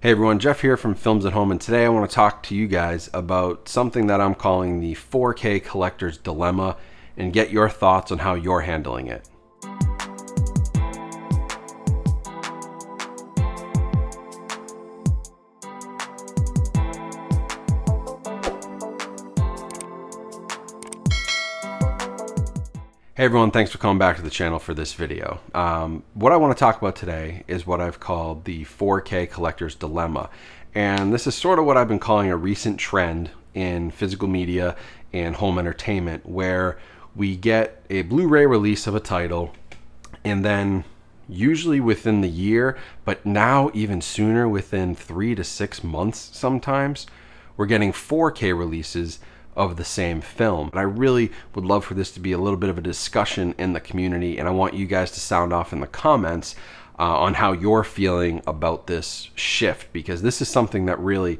Hey everyone, Jeff here from Films at Home, and today I want to talk to you guys about something that I'm calling the 4K collector's dilemma and get your thoughts on how you're handling it. Hey everyone, thanks for coming back to the channel for this video. What I want to talk about today is what I've called the 4K collector's dilemma. And this is sort of what I've been calling a recent trend in physical media and home entertainment, where we get a Blu-ray release of a title and then usually within the year, but now even sooner, within 3 to 6 months sometimes, we're getting 4K releases of the same film. And I really would love for this to be a little bit of a discussion in the community, and I want you guys to sound off in the comments on how you're feeling about this shift, because this is something that really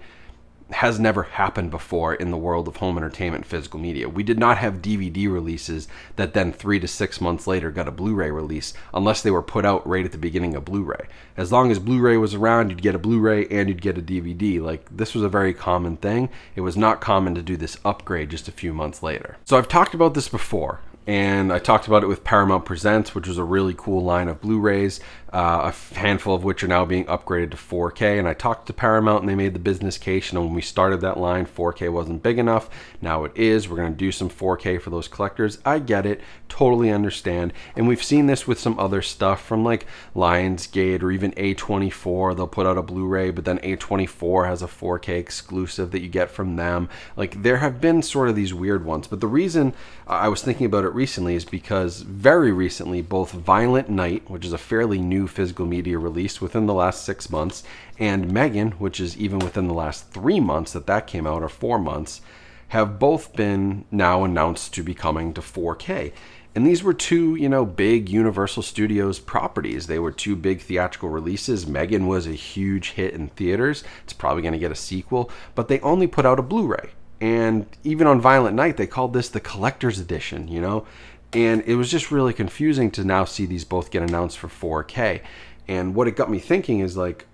has never happened before in the world of home entertainment and physical media. We did not have DVD releases that then 3 to 6 months later got a Blu-ray release, unless they were put out right at the beginning of Blu-ray. As long as Blu-ray was around, you'd get a Blu-ray and you'd get a DVD. Like, this was a very common thing. It was not common to do this upgrade just a few months later. So I've talked about this before, and I talked about it with Paramount Presents, which was a really cool line of Blu-rays, a handful of which are now being upgraded to 4K. And I talked to Paramount and they made the business case. And when we started that line, 4K wasn't big enough. Now it is. We're going to do some 4K for those collectors. I get it. Totally understand. And we've seen this with some other stuff from like Lionsgate or even A24. They'll put out a Blu-ray, but then A24 has a 4K exclusive that you get from them. Like, there have been sort of these weird ones. But the reason I was thinking about it recently is because very recently, both Violent Night, which is a fairly new physical media release within the last 6 months, and Megan, which is even within the last 3 months that came out, or 4 months, have both been now announced to be coming to 4K. And these were two, big Universal Studios properties. They were two big theatrical releases. Megan was a huge hit in theaters. It's probably going to get a sequel, but they only put out a Blu-ray. And even on Violent Night, they called this the collector's edition, And it was just really confusing to now see these both get announced for 4K. And what it got me thinking is, like,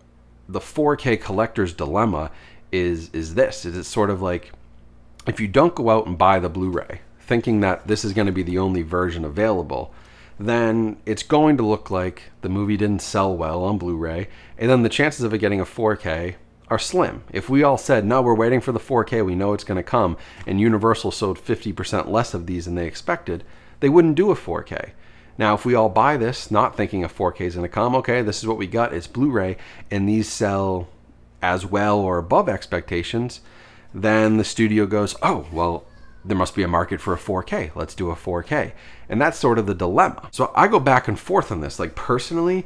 the 4K collector's dilemma is this. Is it's sort of like, if you don't go out and buy the Blu-ray thinking that this is going to be the only version available, then it's going to look like the movie didn't sell well on Blu-ray, and then the chances of it getting a 4K are slim. If we all said, no, we're waiting for the 4K, we know it's going to come, and Universal sold 50% less of these than they expected, they wouldn't do a 4K. Now, if we all buy this, not thinking a 4K is going to come, okay, this is what we got, it's Blu-ray, and these sell as well or above expectations, then the studio goes, oh, well, there must be a market for a 4K. Let's do a 4K. And that's sort of the dilemma. So I go back and forth on this. Like, personally,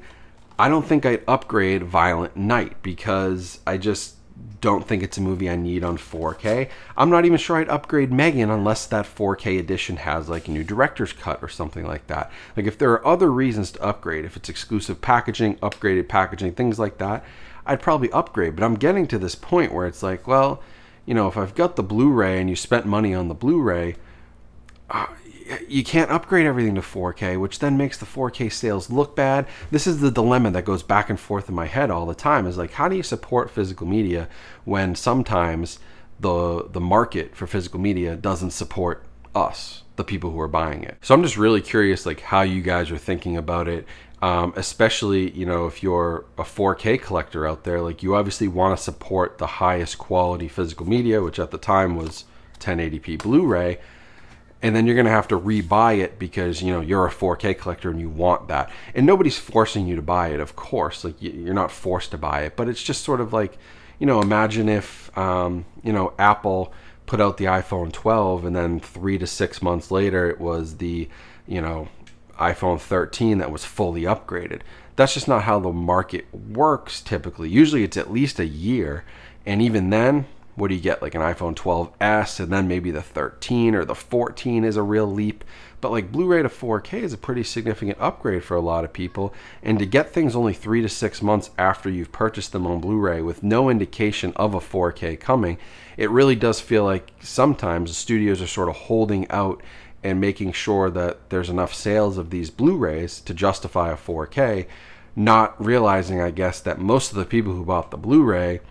I don't think I'd upgrade Violent Night because I just don't think it's a movie I need on 4K. I'm not even sure I'd upgrade Megan unless that 4K edition has like a new director's cut or something like that. Like, if there are other reasons to upgrade, if it's exclusive packaging, upgraded packaging, things like that, I'd probably upgrade. But I'm getting to this point where it's like, well, if I've got the Blu-ray and you spent money on the Blu-ray, you can't upgrade everything to 4K, which then makes the 4K sales look bad. This is the dilemma that goes back and forth in my head all the time, is like, how do you support physical media when sometimes the market for physical media doesn't support us, the people who are buying it? So I'm just really curious, like, how you guys are thinking about it, especially, if you're a 4K collector out there. Like, you obviously want to support the highest quality physical media, which at the time was 1080p Blu-ray. And then you're going to have to rebuy it because, you're a 4K collector and you want that. And nobody's forcing you to buy it, of course. Like, you're not forced to buy it. But it's just sort of like, imagine if, Apple put out the iPhone 12 and then 3 to 6 months later it was the, iPhone 13 that was fully upgraded. That's just not how the market works typically. Usually it's at least a year. And even then, what do you get? Like an iPhone 12s, and then maybe the 13 or the 14 is a real leap. But like, Blu-ray to 4K is a pretty significant upgrade for a lot of people. And to get things only 3 to 6 months after you've purchased them on Blu-ray with no indication of a 4K coming, it really does feel like sometimes the studios are sort of holding out and making sure that there's enough sales of these Blu-rays to justify a 4K, not realizing, I guess, that most of the people who bought the Blu-ray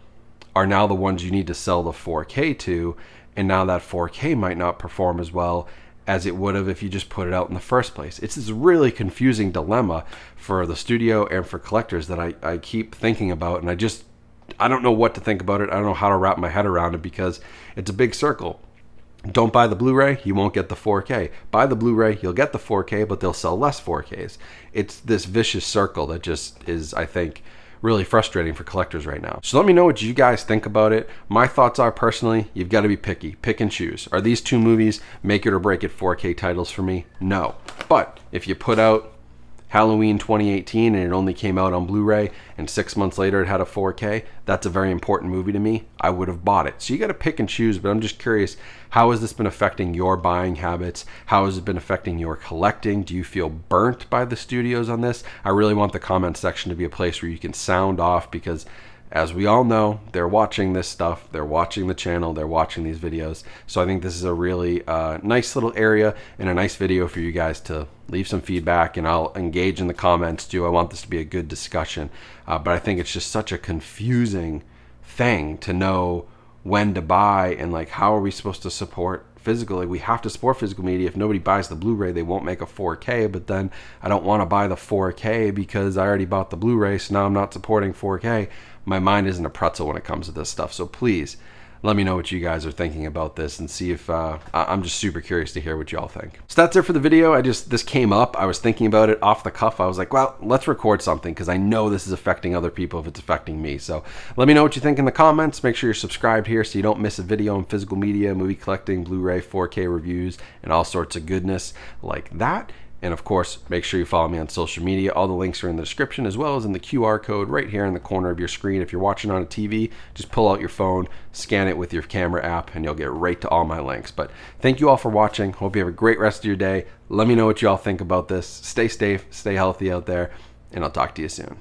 are now the ones you need to sell the 4K to, and now that 4K might not perform as well as it would have if you just put it out in the first place. It's this really confusing dilemma for the studio and for collectors that I keep thinking about, and I don't know what to think about it. I don't know how to wrap my head around it because it's a big circle. Don't buy the Blu-ray, you won't get the 4K. Buy the Blu-ray, you'll get the 4K, but they'll sell less 4Ks. It's this vicious circle that just is, I think, really frustrating for collectors right now. So let me know what you guys think about it. My thoughts are, personally, you've got to be picky. Pick and choose. Are these two movies make it or break it 4K titles for me? No. But if you put out Halloween 2018 and it only came out on Blu-ray and 6 months later it had a 4K, that's a very important movie to me. I would have bought it. So you got to pick and choose, but I'm just curious, how has this been affecting your buying habits? How has it been affecting your collecting? Do you feel burnt by the studios on this? I really want the comment section to be a place where you can sound off, because as we all know, they're watching this stuff, they're watching the channel, they're watching these videos. So I think this is a really nice little area and a nice video for you guys to leave some feedback, and I'll engage in the comments too. I want this to be a good discussion, but I think it's just such a confusing thing to know when to buy, and like, how are we supposed to support physically? We have to support physical media. If nobody buys the Blu-ray, they won't make a 4K, but then I don't want to buy the 4K because I already bought the Blu-ray, so now I'm not supporting 4K. My mind isn't a pretzel when it comes to this stuff. So please let me know what you guys are thinking about this, and see if I'm just super curious to hear what y'all think. So that's it for the video. This came up. I was thinking about it off the cuff. I was like, well, let's record something because I know this is affecting other people if it's affecting me. So let me know what you think in the comments. Make sure you're subscribed here so you don't miss a video on physical media, movie collecting, Blu-ray, 4K reviews, and all sorts of goodness like that. And of course, make sure you follow me on social media. All the links are in the description, as well as in the QR code right here in the corner of your screen. If you're watching on a TV, just pull out your phone, scan it with your camera app, and you'll get right to all my links. But thank you all for watching. Hope you have a great rest of your day. Let me know what you all think about this. Stay safe, stay healthy out there, and I'll talk to you soon.